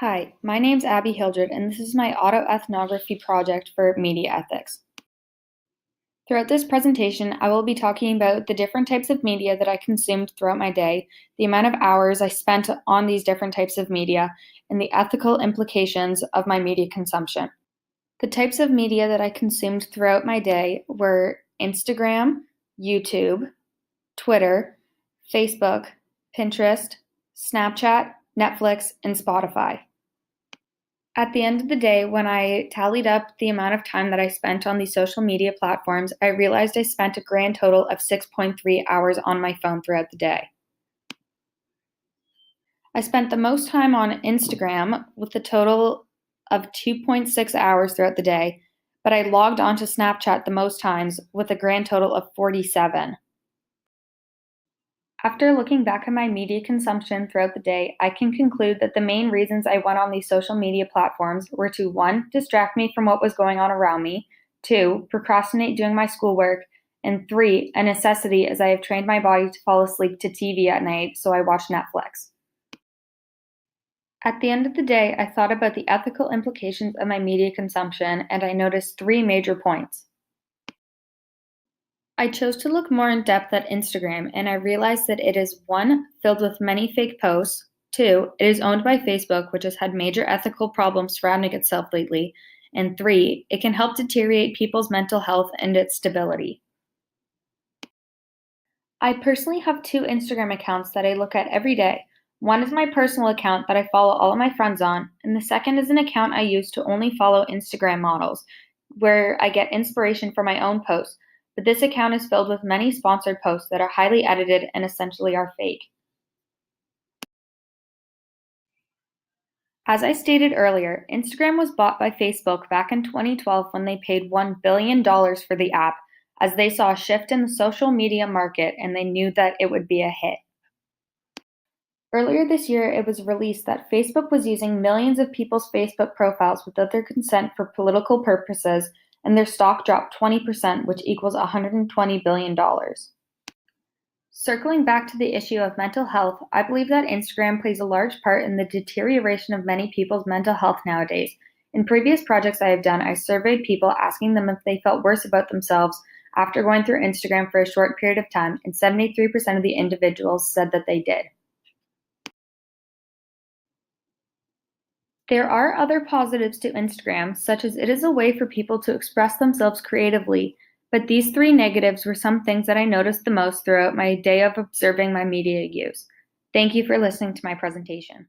Hi, my name's Abby Hildred, and this is my autoethnography project for media ethics. Throughout this presentation, I will be talking about the different types of media that I consumed throughout my day, the amount of hours I spent on these different types of media, and the ethical implications of my media consumption. The types of media that I consumed throughout my day were Instagram, YouTube, Twitter, Facebook, Pinterest, Snapchat, Netflix, and Spotify. At the end of the day, when I tallied up the amount of time that I spent on these social media platforms, I realized I spent a grand total of 6.3 hours on my phone throughout the day. I spent the most time on Instagram with a total of 2.6 hours throughout the day, but I logged onto Snapchat the most times with a grand total of 47. After looking back at my media consumption throughout the day, I can conclude that the main reasons I went on these social media platforms were to 1. Distract me from what was going on around me, 2. Procrastinate doing my schoolwork, and 3. A necessity as I have trained my body to fall asleep to TV at night, so I watch Netflix. At the end of the day, I thought about the ethical implications of my media consumption, and I noticed 3 major points. I chose to look more in depth at Instagram, and I realized that it is 1. Filled with many fake posts, 2. It is owned by Facebook, which has had major ethical problems surrounding itself lately, and 3. It can help deteriorate people's mental health and its stability. I personally have 2 Instagram accounts that I look at every day. One is my personal account that I follow all of my friends on, and the second is an account I use to only follow Instagram models, where I get inspiration for my own posts. But this account is filled with many sponsored posts that are highly edited and essentially are fake. As I stated earlier, Instagram was bought by Facebook back in 2012 when they paid $1 billion for the app, as they saw a shift in the social media market and they knew that it would be a hit. Earlier this year, it was released that Facebook was using millions of people's Facebook profiles without their consent for political purposes, and their stock dropped 20%, which equals $120 billion. Circling back to the issue of mental health, I believe that Instagram plays a large part in the deterioration of many people's mental health nowadays. In previous projects I have done, I surveyed people asking them if they felt worse about themselves after going through Instagram for a short period of time, and 73% of the individuals said that they did. There are other positives to Instagram, such as it is a way for people to express themselves creatively, but these 3 negatives were some things that I noticed the most throughout my day of observing my media use. Thank you for listening to my presentation.